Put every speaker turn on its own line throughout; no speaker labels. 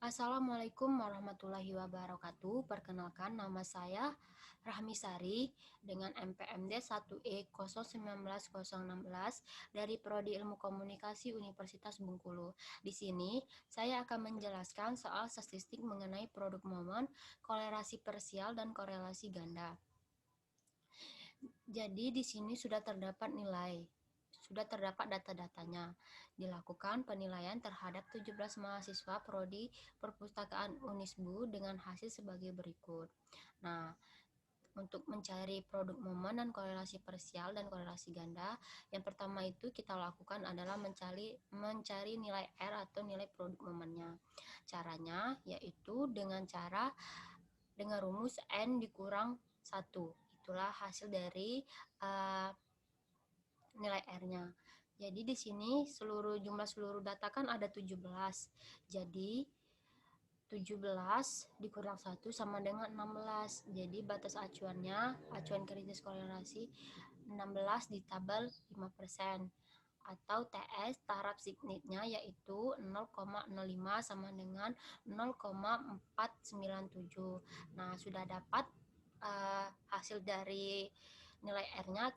Assalamualaikum warahmatullahi wabarakatuh. Perkenalkan, nama saya Rahmi Sari dengan NPMD 1E019016 dari Prodi Ilmu Komunikasi Universitas Bengkulu. Di sini saya akan menjelaskan soal statistik mengenai produk momen, kolerasi parsial dan korelasi ganda. Jadi di sini sudah terdapat data-datanya. Dilakukan penilaian terhadap 17 mahasiswa Prodi Perpustakaan Unisbu dengan hasil sebagai berikut. Nah, untuk mencari produk momen dan korelasi parsial dan korelasi ganda, yang pertama itu kita lakukan adalah mencari nilai R atau nilai produk momennya. Caranya yaitu dengan rumus N dikurang 1. Itulah hasil dari nilai R-nya. Jadi di sini jumlah seluruh data kan ada 17. Jadi 17 dikurang 1 sama dengan 16. Jadi batas acuan kritis kolerasi 16 di tabel 5%. Atau TS taraf signetnya yaitu 0,05 sama dengan 0,497. Nah, sudah dapat hasil dari nilai R-nya,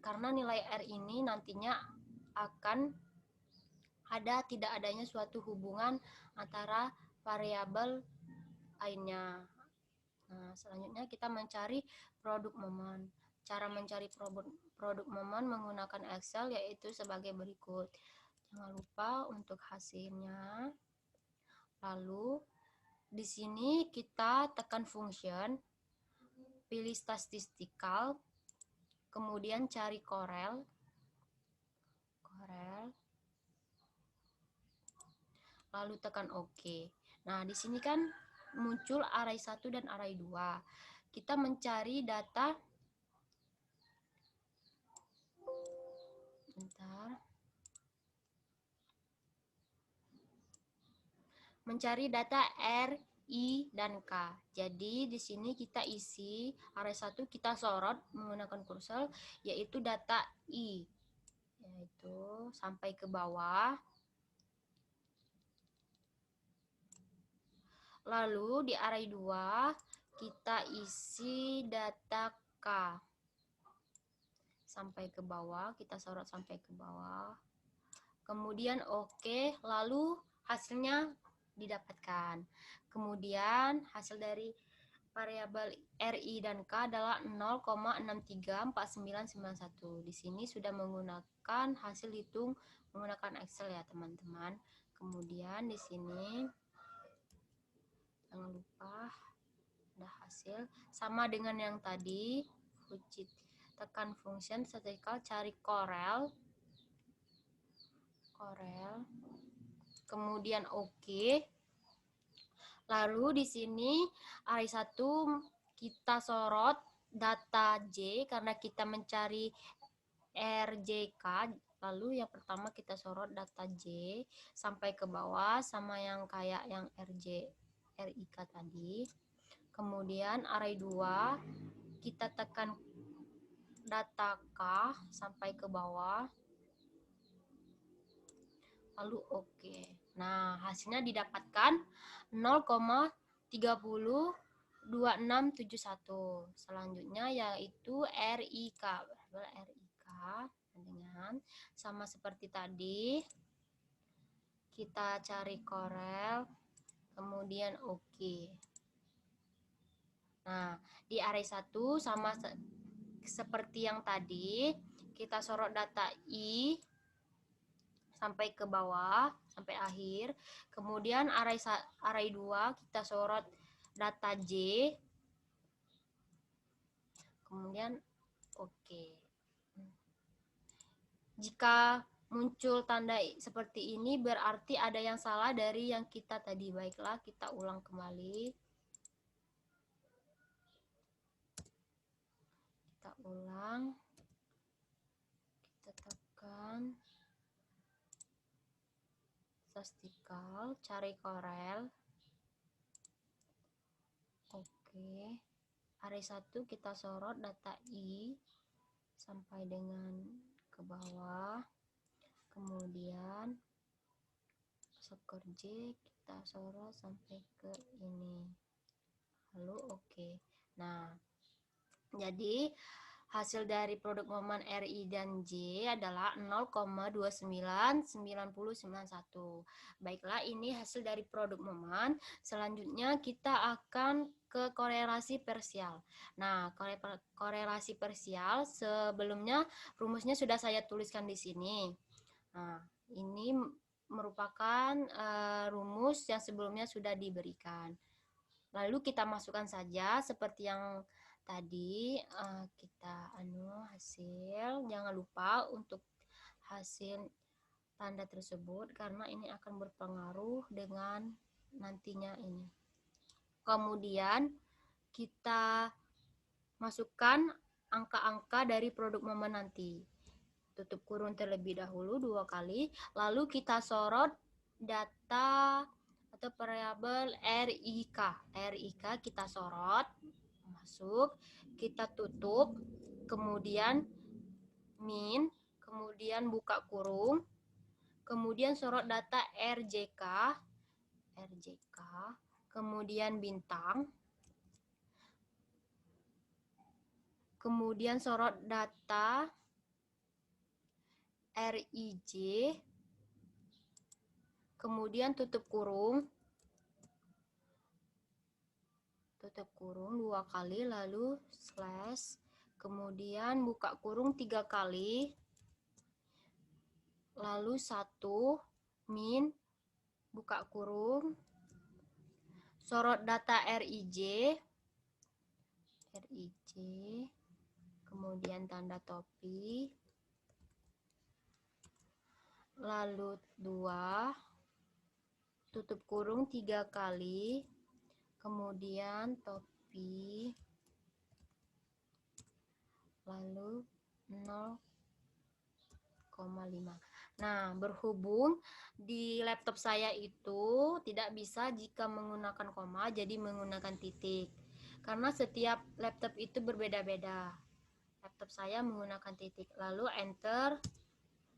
karena nilai R ini nantinya akan tidak adanya suatu hubungan antara variabel lainnya. Nah, selanjutnya kita mencari produk momen. Cara mencari produk momen menggunakan Excel yaitu sebagai berikut. Jangan lupa untuk hasilnya. Lalu di sini kita tekan function, pilih statistical, kemudian cari korel, lalu tekan OK. Nah, di sini kan muncul array 1 dan array 2. Kita mencari data R, I, dan K. Jadi di sini kita isi array 1, kita sorot menggunakan kursor yaitu data I, yaitu sampai ke bawah. Lalu di array 2 kita isi data K sampai ke bawah, kita sorot sampai ke bawah. Kemudian OK, lalu hasilnya didapatkan. Kemudian hasil dari variabel RI dan K adalah 0,634991. Di sini sudah menggunakan hasil hitung menggunakan Excel ya, teman-teman. Kemudian di sini jangan lupa ada hasil sama dengan yang tadi. Tekan function statistical, cari korel, kemudian OK. Lalu di sini array 1 kita sorot data J karena kita mencari RJK. Lalu yang pertama kita sorot data J sampai ke bawah sama yang kayak yang RIK tadi. Kemudian array 2 kita tekan data K sampai ke bawah. Lalu OK. Nah, hasilnya didapatkan 0,302671. Selanjutnya yaitu RIK. Dengan sama seperti tadi, kita cari korel, kemudian OK. Nah, di array 1 sama seperti yang tadi, kita sorot data I sampai ke bawah, sampai akhir. Kemudian array 2 kita sorot data J, kemudian OK. Jika muncul tanda seperti ini berarti ada yang salah dari yang kita tadi. Baiklah, kita ulang kembali. Kita tekan statistical, cari korel. Oke. Array 1 kita sorot data I sampai dengan ke bawah. Kemudian subker J kita sorot sampai ke ini. Lalu oke. Nah, jadi hasil dari produk momen RI dan J adalah 0,299091. Baiklah, ini hasil dari produk momen. Selanjutnya kita akan ke korelasi parsial. Nah, korelasi parsial sebelumnya rumusnya sudah saya tuliskan di sini. Nah, ini merupakan rumus yang sebelumnya sudah diberikan. Lalu kita masukkan saja seperti yang tadi kita hasil. Jangan lupa untuk hasil tanda tersebut karena ini akan berpengaruh dengan nantinya ini. Kemudian kita masukkan angka-angka dari produk momen nanti. Tutup kurung terlebih dahulu 2 kali, lalu kita sorot data atau variabel RIK. RIK kita sorot, masuk, kita tutup, kemudian min, kemudian buka kurung, kemudian sorot data RJK, kemudian bintang, kemudian sorot data RIJ, kemudian tutup kurung 2 kali, lalu slash, kemudian buka kurung 3 kali, lalu 1, min, buka kurung, sorot data RIJ, kemudian tanda topi, lalu 2, tutup kurung 3 kali, kemudian topi, lalu 0,5. Nah, berhubung di laptop saya itu tidak bisa jika menggunakan koma, jadi menggunakan titik. Karena setiap laptop itu berbeda-beda. Laptop saya menggunakan titik, lalu enter.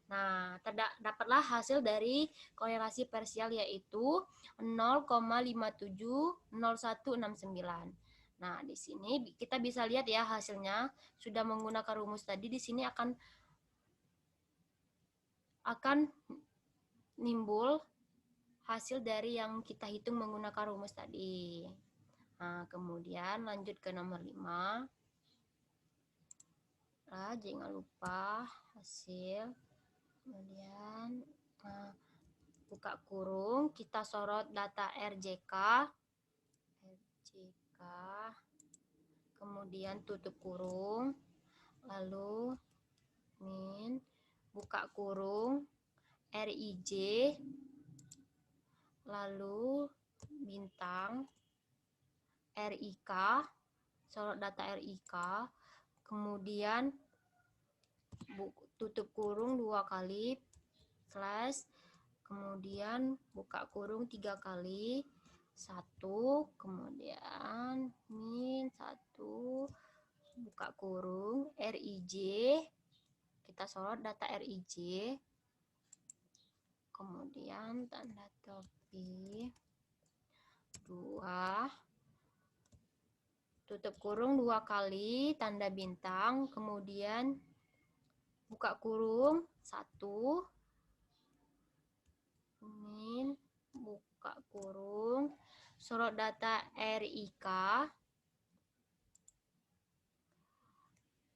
Nah, dapatlah hasil dari korelasi parsial yaitu 0,570169. Nah, di sini kita bisa lihat ya hasilnya sudah menggunakan rumus tadi. Di sini akan nimbul hasil dari yang kita hitung menggunakan rumus tadi. Nah, kemudian lanjut ke nomor 5. Nah, jangan lupa hasil. Kemudian buka kurung, kita sorot data RJK, kemudian tutup kurung, lalu min, buka kurung, RIJ, lalu bintang, RIK, sorot data RIK, kemudian tutup kurung 2 kali, slash, kemudian buka kurung 3 kali, 1, kemudian min 1, buka kurung, RIJ, kita sorot data RIJ, kemudian tanda topi 2, tutup kurung 2 kali, tanda bintang, kemudian buka kurung 1, min, buka kurung, sorot data RIK,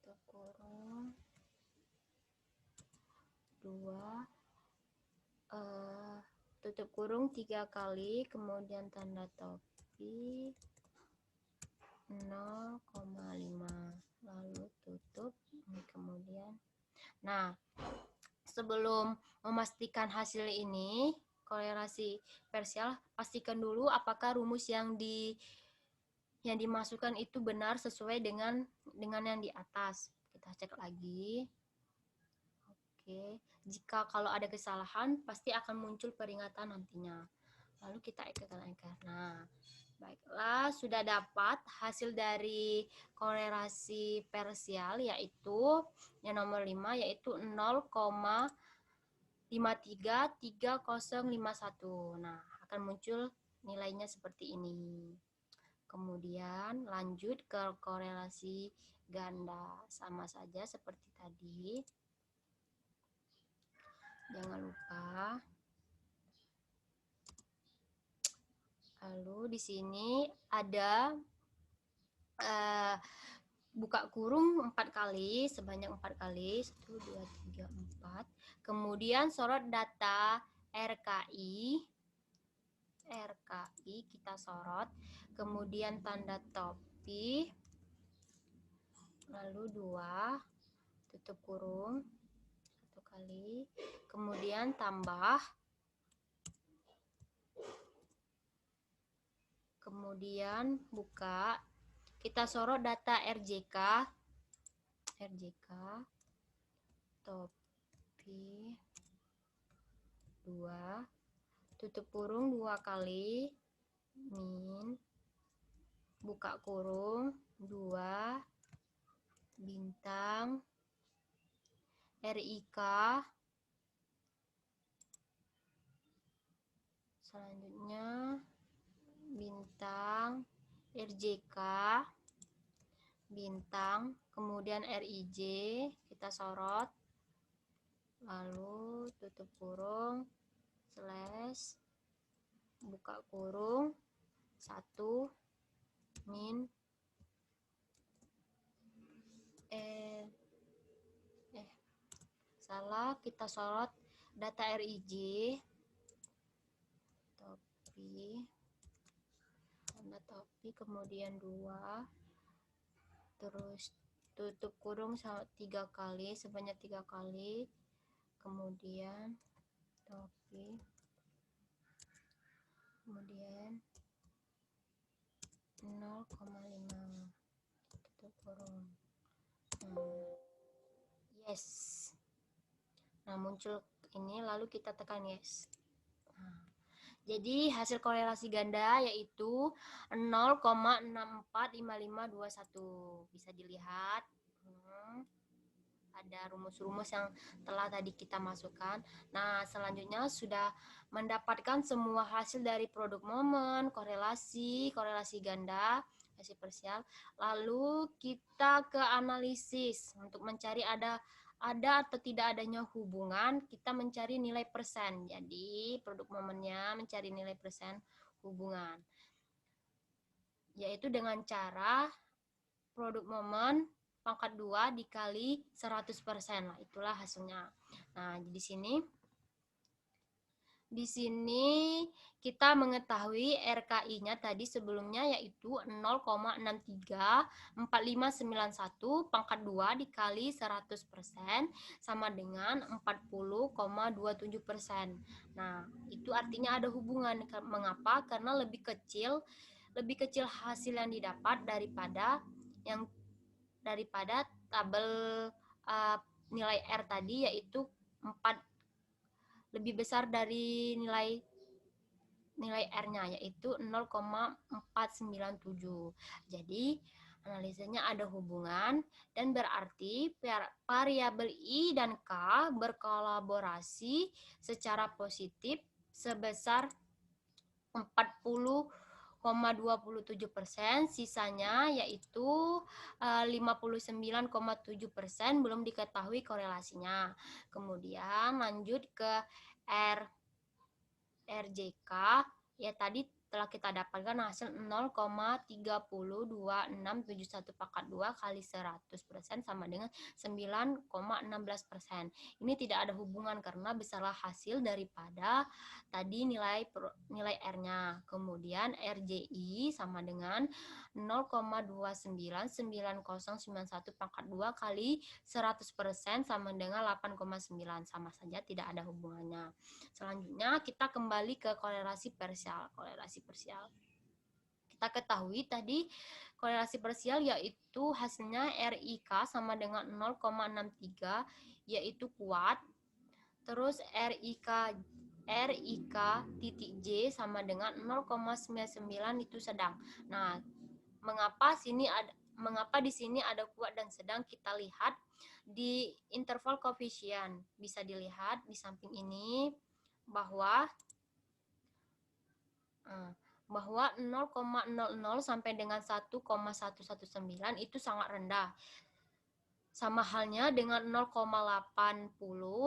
tutup kurung 2, tutup kurung 3 kali, kemudian tanda topi 0,5, lalu tutup, kemudian. Nah, sebelum memastikan hasil ini korelasi parsial, pastikan dulu apakah rumus yang dimasukkan itu benar sesuai dengan yang di atas. Kita cek lagi. Oke, jika kalau ada kesalahan pasti akan muncul peringatan nantinya. Lalu kita eker. Nah, baiklah, sudah dapat hasil dari korelasi parsial yaitu yang nomor 5 yaitu 0,533051. Nah, akan muncul nilainya seperti ini. Kemudian lanjut ke korelasi ganda, sama saja seperti tadi. Jangan lupa. Lalu di sini ada buka kurung 4 kali, sebanyak 4 kali, 1, 2, 3, 4. Kemudian sorot data RKI kita sorot, kemudian tanda topi, lalu 2, tutup kurung 1 kali, kemudian tambah, kemudian buka, kita sorot data RJK topi 2, tutup kurung 2 kali, min, buka kurung 2, bintang, RIK, selanjutnya bintang, RJK, bintang, kemudian RIJ, kita sorot, lalu tutup kurung, slash, buka kurung, 1, min, salah, kita sorot data RIJ, tanda topi, kemudian 2, terus tutup kurung 3 kali, sebanyak 3 kali, kemudian topi, kemudian 0,5, tutup kurung. Yes. Nah, muncul ini, lalu kita tekan yes. Jadi hasil korelasi ganda yaitu 0,645521. Bisa dilihat. Ada rumus-rumus yang telah tadi kita masukkan. Nah, selanjutnya sudah mendapatkan semua hasil dari produk momen, korelasi ganda, hasil parsial. Lalu kita ke analisis untuk mencari ada atau tidak adanya hubungan, kita mencari nilai persen. Jadi produk momennya mencari nilai persen hubungan, yaitu dengan cara produk momen pangkat 2 dikali 100% lah, itulah hasilnya. Nah, di sini kita mengetahui RKI-nya tadi sebelumnya yaitu 0,634591 pangkat 2 dikali 100% sama dengan 40,27%. Nah, itu artinya ada hubungan. Mengapa? Karena lebih kecil hasil yang didapat daripada tabel nilai R tadi, yaitu 4 lebih besar dari nilai R-nya, yaitu 0,497. Jadi analisanya ada hubungan dan berarti variabel I dan K berkolaborasi secara positif sebesar 40,27%, sisanya yaitu 59,7% belum diketahui korelasinya. Kemudian lanjut ke RJK, ya tadi telah kita dapatkan hasil 0,302671 pangkat 2 kali 100% sama dengan 9,16%. Ini tidak ada hubungan karena besarlah hasil daripada tadi nilai R-nya. Kemudian RJI sama dengan 0,299091 pangkat 2 kali 100% sama dengan 8,9, sama saja tidak ada hubungannya. Selanjutnya kita kembali ke korelasi parsial. Kita ketahui tadi korelasi parsial yaitu hasilnya RIK sama dengan 0,63 yaitu kuat. Terus RIK titik J sama dengan 0,99 itu sedang. Nah, mengapa di sini ada kuat dan sedang? Kita lihat di interval koefisien. Bisa dilihat di samping ini bahwa bahwa 0,00 sampai dengan 1,119 itu sangat rendah. Sama halnya dengan 0,80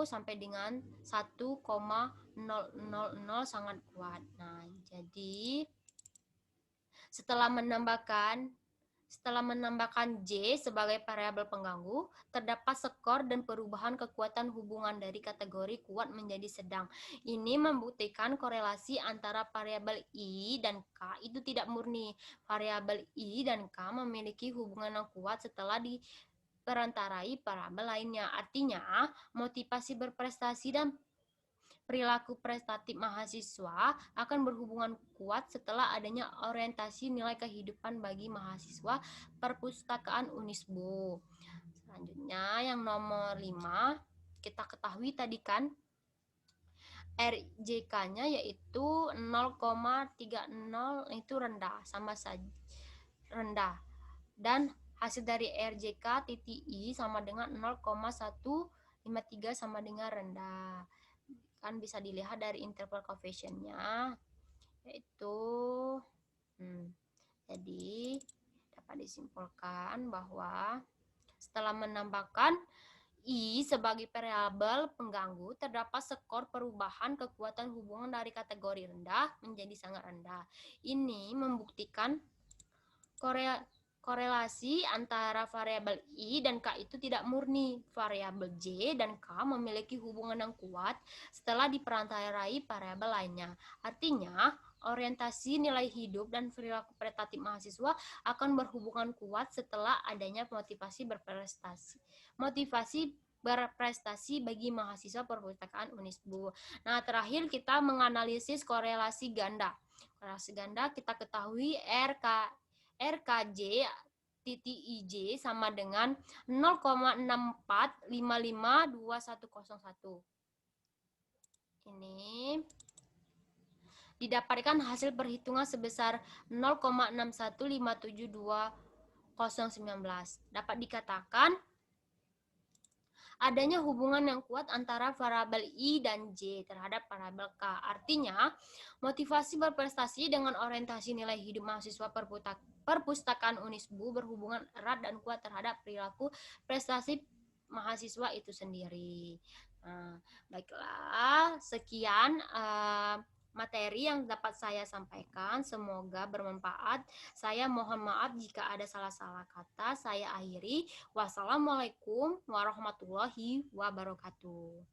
sampai dengan 1,000 sangat kuat. Nah, jadi setelah menambahkan J sebagai variabel pengganggu, terdapat skor dan perubahan kekuatan hubungan dari kategori kuat menjadi sedang. Ini membuktikan korelasi antara variabel I dan K itu tidak murni. Variabel I dan K memiliki hubungan yang kuat setelah diperantarai variabel lainnya. Artinya, motivasi berprestasi dan perilaku prestatif mahasiswa akan berhubungan kuat setelah adanya orientasi nilai kehidupan bagi mahasiswa perpustakaan Unisbu. Selanjutnya yang nomor 5, kita ketahui tadi kan RJK-nya yaitu 0,30 itu rendah, sama saja rendah. Dan hasil dari RJK titik I sama dengan 0,153 sama dengan rendah. Kan bisa dilihat dari interval coefficient-nya yaitu jadi dapat disimpulkan bahwa setelah menambahkan I sebagai variabel pengganggu, terdapat skor perubahan kekuatan hubungan dari kategori rendah menjadi sangat rendah. Ini membuktikan korelasi antara variabel I dan K itu tidak murni. Variabel J dan K memiliki hubungan yang kuat setelah diperantarai variabel lainnya. Artinya, orientasi nilai hidup dan perilaku prestatif mahasiswa akan berhubungan kuat setelah adanya motivasi berprestasi bagi mahasiswa perpustakaan Unisbu. Nah, terakhir kita menganalisis korelasi ganda. Korelasi ganda kita ketahui RKJ titik IJ sama dengan 0,64552101. Ini didapatkan hasil perhitungan sebesar 0,61572019. Dapat dikatakan adanya hubungan yang kuat antara variabel I dan J terhadap variabel K. Artinya, motivasi berprestasi dengan orientasi nilai hidup mahasiswa perpustakaan Unisbu berhubungan erat dan kuat terhadap perilaku prestasi mahasiswa itu sendiri. Nah, baiklah, sekian materi yang dapat saya sampaikan. Semoga bermanfaat. Saya mohon maaf jika ada salah-salah kata. Saya akhiri. Wassalamualaikum warahmatullahi wabarakatuh.